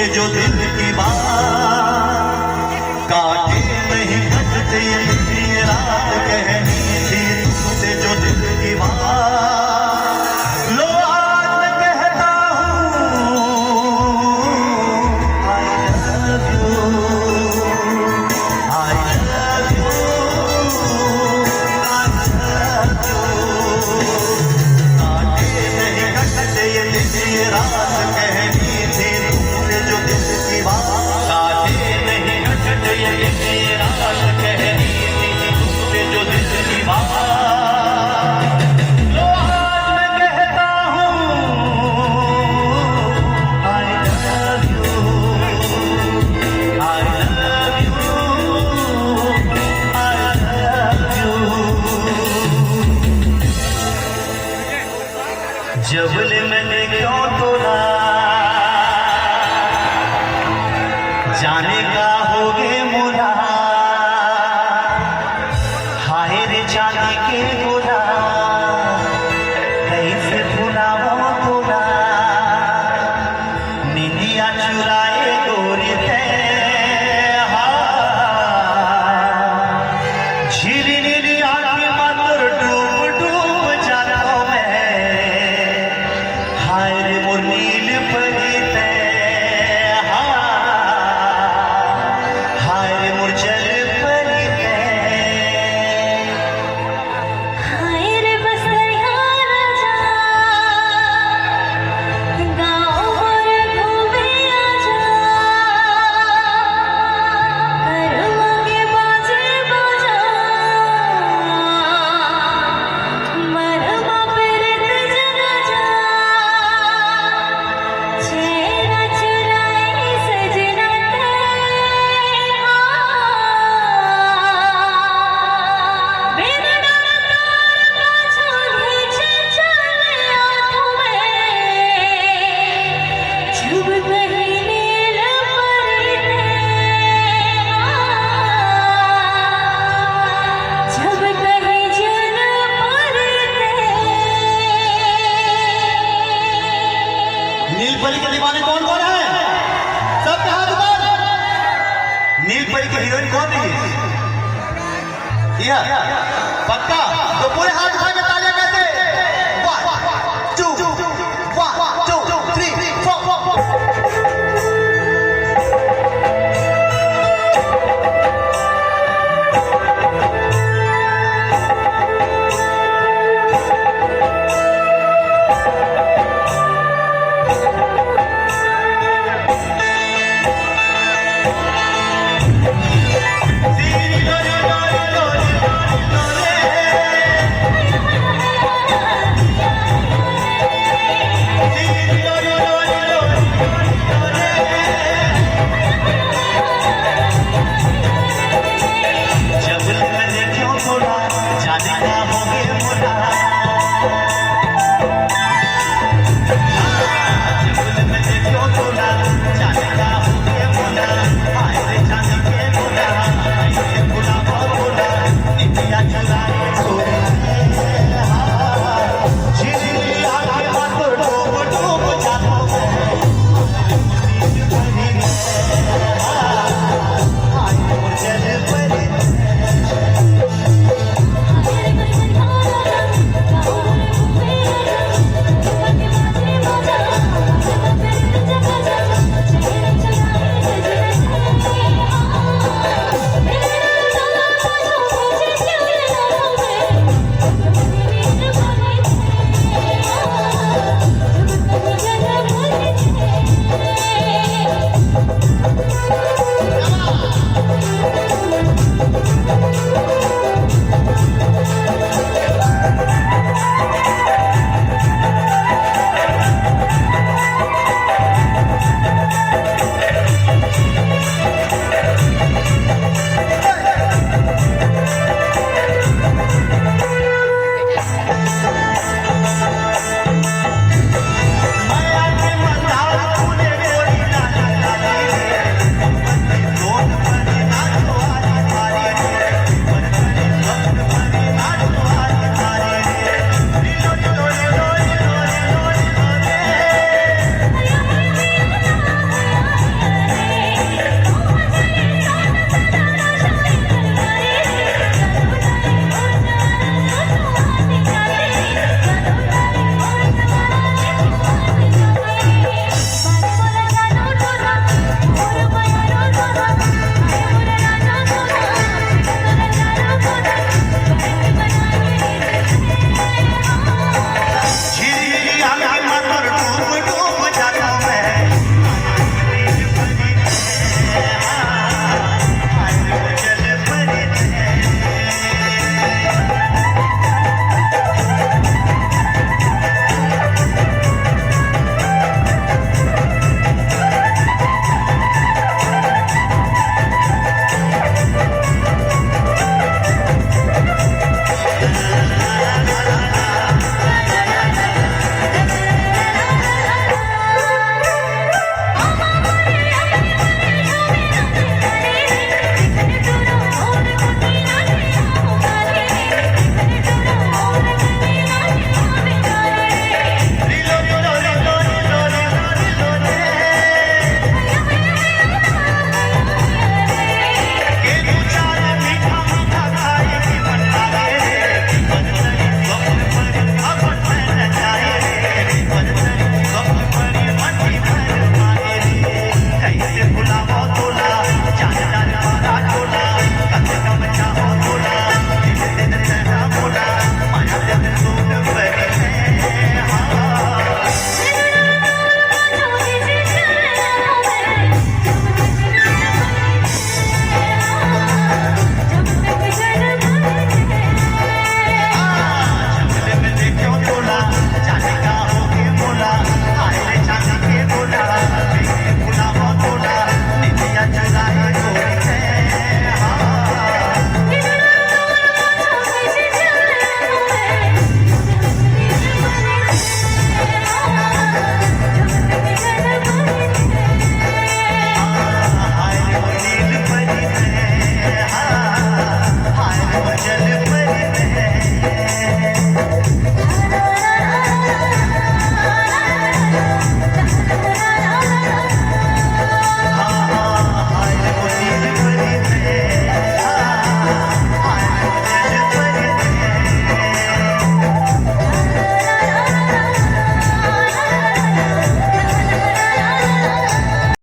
ये जो दिल की बात काटे नहीं कटते ये रात कहनी थी तुमसे जो दिल की बात लो आज मैं कहता हूँ I love you I love you I love you काटे नहीं कटते ये दिल ये रात कहनी थी तुमसे जो दिल की बात काटे नहीं कटते ये रात कहनी थी तुमसे जो दिल की बात लो आज मैं कहता हूँ I love you I love you I love you जबले मैंने क्यों तोड़ा जाने का होगे मोला हाय रे जाने के गोला कैसे भुलावा तोला निंदिया चुराए गोरी थे झीली नीली आंखें मात्र डूब डूब जाता मैं हाय रे मोर नील परी थे हाय रे मोर जल परी थे हाय रे बसरिया राजा गाँव भर घूमे आजा करवा के बाजे बाजा मरवा पे रेत जगा जा चेहरा चुराए सजना बिना डर तार पाछू खींचे चले आँखों में जब कहीं नील परी थे जब कहीं जल परी थे नीलपरी के दीवाने कौन कौन है सबके हाथ ऊपर नीलपरी की हीरोइन कौन थी पक्का तो पूरे हाथ उठा के